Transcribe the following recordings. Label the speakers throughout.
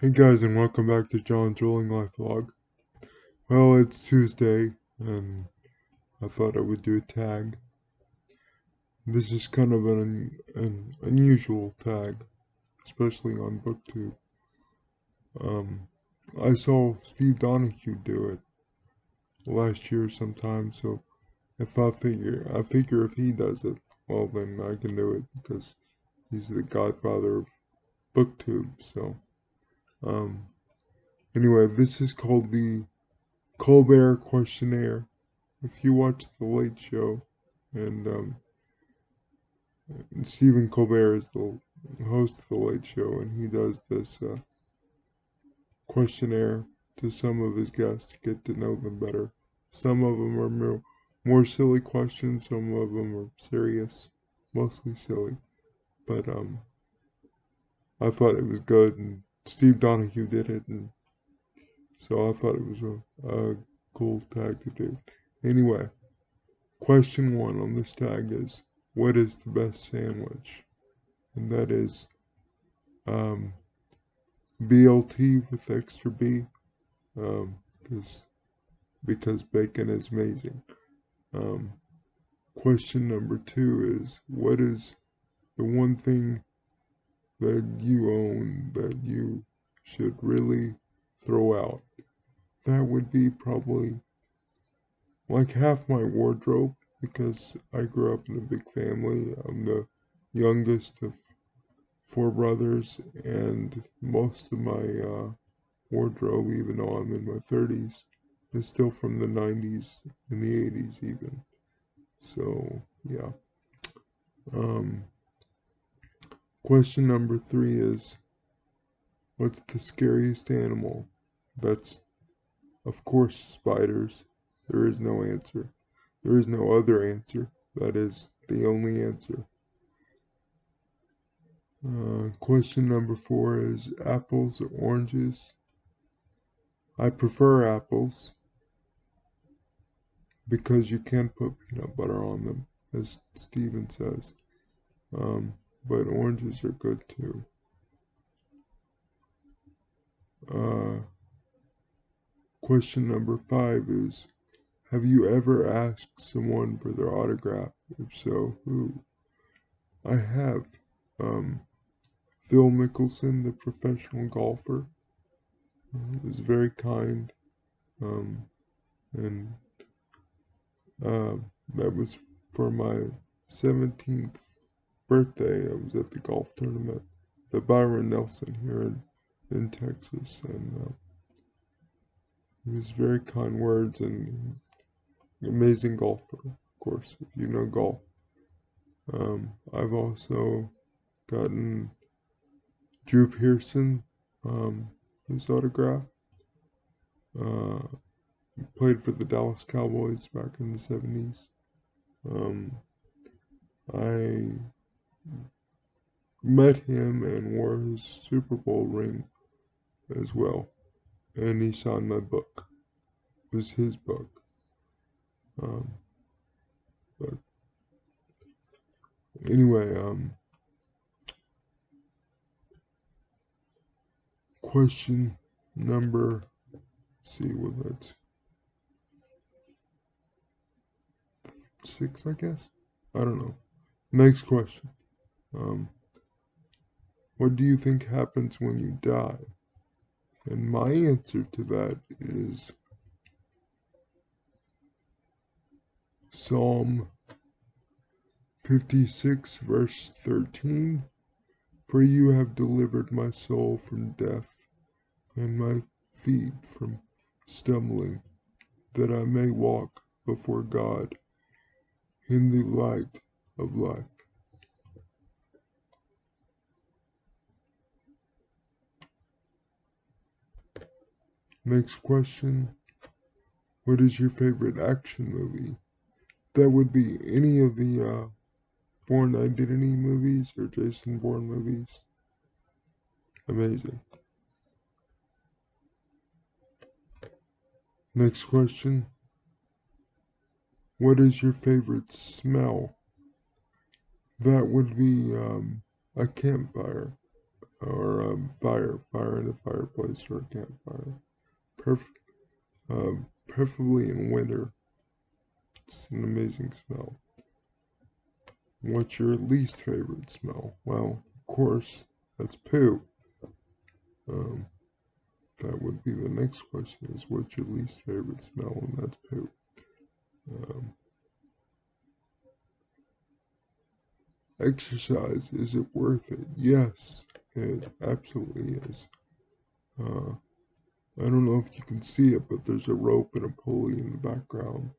Speaker 1: Hey guys, and welcome back to John's Rolling Life Vlog. Well, it's Tuesday, and I thought I would do a tag. This is kind of an unusual tag, especially on BookTube. I saw Steve Donoghue do it last year sometime, so I figure if he does it, well then I can do it because he's the godfather of BookTube. So, um, anyway, this is called the Colbert Questionnaire. If you watch The Late Show, and Stephen Colbert is the host of The Late Show, and he does this questionnaire to some of his guests to get to know them better. Some of them are more silly questions, some of them are serious, mostly silly. But I thought it was good, and Steve Donoghue did it, and so I thought it was a cool tag to do. Anyway, question one on this tag is, what is the best sandwich? And that is um, BLT with extra B, um, because bacon is amazing. Um, question number two is, what is the one thing that you own that you should really throw out? That would be probably like half my wardrobe, because I grew up in a big family. I'm the youngest of four brothers, and most of my wardrobe, even though I'm in my 30s, is still from the 90s and the 80s even. So, yeah. Um, question number three is, what's the scariest animal? That's, of course, spiders. There is no answer. There is no other answer. That is the only answer. Question number four is, apples or oranges? I prefer apples because you can put peanut butter on them, as Steven says. But oranges are good too. Uh, question number five is, have you ever asked someone for their autograph? If so, who? I have. Um, Phil Mickelson, the professional golfer, was very kind. Um, and uh, that was for my 17th birthday. I was at the golf tournament, the Byron Nelson here in Texas, and it was very kind words, and amazing golfer, of course, if you know golf. I've also gotten Drew Pearson, his autograph. Uh, Played for the Dallas Cowboys back in the 70s. I met him and wore his Super Bowl ring as well, and he signed my book. It was his book. Um, but anyway, question number, see what that's, six, I guess. I don't know. Next question. Um, what do you think happens when you die? And my answer to that is Psalm 56, verse 13. For you have delivered my soul from death, and my feet from stumbling, that I may walk before God in the light of life. Next question. What is your favorite action movie? That would be any of the Bourne Identity movies or Jason Bourne movies. Amazing. Next question. What is your favorite smell? That would be a campfire. or fire in the fireplace or a campfire. Preferably in winter. It's an amazing smell. What's your least favorite smell? Well, of course, that's poo. Um, that would be the next question: is what's your least favorite smell? And that's poo. Um, Exercise, is it worth it? Yes, it absolutely is. Uh, I don't know if you can see it, but there's a rope and a pulley in the background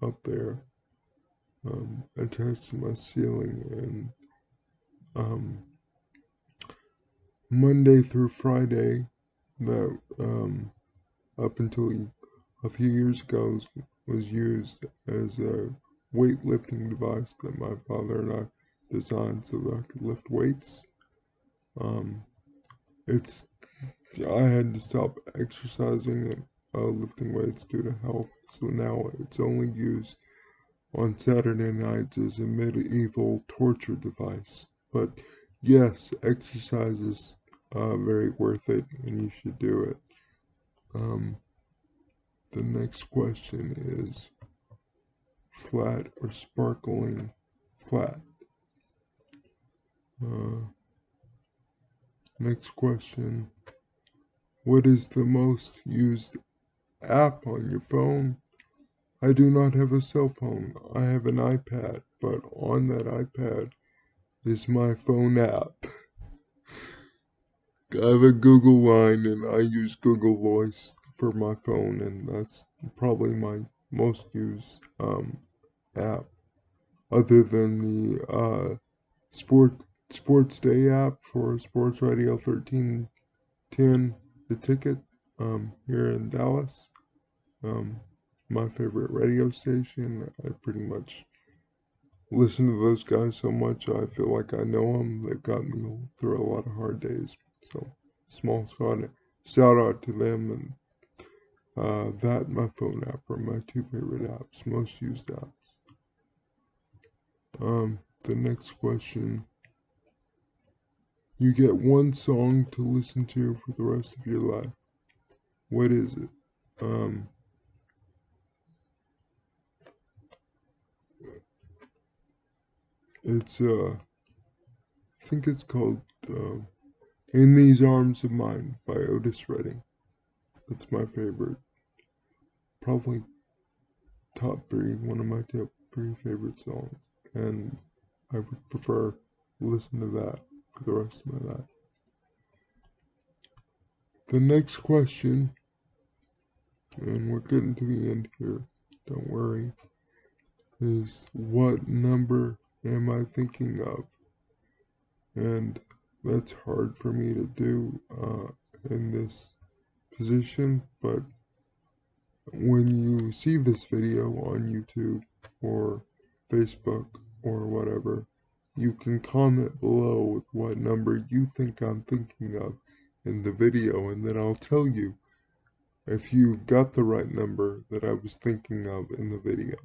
Speaker 1: up there, attached to my ceiling, and Monday through Friday, that up until a few years ago was used as a weightlifting device that my father and I designed so that I could lift weights. Um, it's I had to stop exercising and lifting weights due to health, so now it's only used on Saturday nights as a medieval torture device. But yes, exercise is very worth it, and you should do it. Um, the next question is flat or sparkling flat. Uh, Next question: what is the most used app on your phone? I do not have a cell phone. I have an iPad, but on that iPad is my phone app. I have a Google line and I use Google Voice for my phone, and that's probably my most used app, other than the Sports Day app for Sports Radio 1310, the ticket, here in Dallas. Um, my favorite radio station. I pretty much listen to those guys so much I feel like I know them. They've got me through a lot of hard days. So, small shout out to them, and that my phone app are my two favorite apps, most used apps. The next question: you get one song to listen to for the rest of your life. What is it? Um, it's I think it's called "In These Arms of Mine" by Otis Redding. That's my favorite. Probably top three, one of my top three favorite songs, and I would prefer to listen to that for the rest of my life. The next question, and we're getting to the end here, don't worry, is what number am I thinking of? And that's hard for me to do in this position, but when you see this video on YouTube or Facebook or whatever, you can comment below with what number you think I'm thinking of in the video, and then I'll tell you if you got the right number that I was thinking of in the video.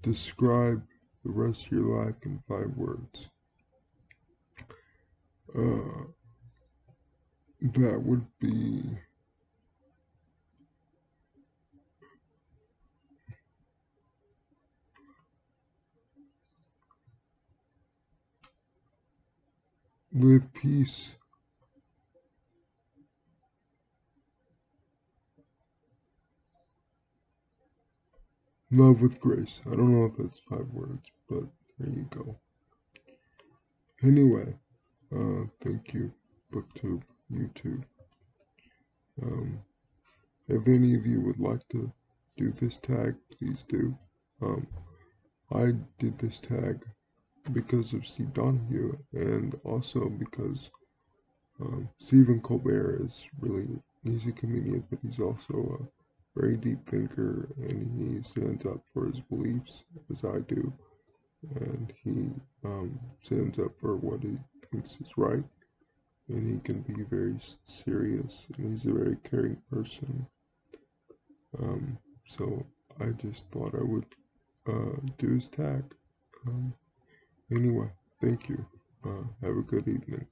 Speaker 1: Describe the rest of your life in 5 words. That would be live peace, love with grace. I don't know if that's 5 words, but there you go. Anyway, thank you, Booktube, YouTube. If any of you would like to do this tag, please do. I did this tag because of Steve Donoghue, and also because Stephen Colbert is he's a comedian, but he's also a very deep thinker, and he stands up for his beliefs, as I do, and he stands up for what he thinks is right, and he can be very serious, and he's a very caring person. So I just thought I would do his tag. Anyway, thank you. Have a good evening.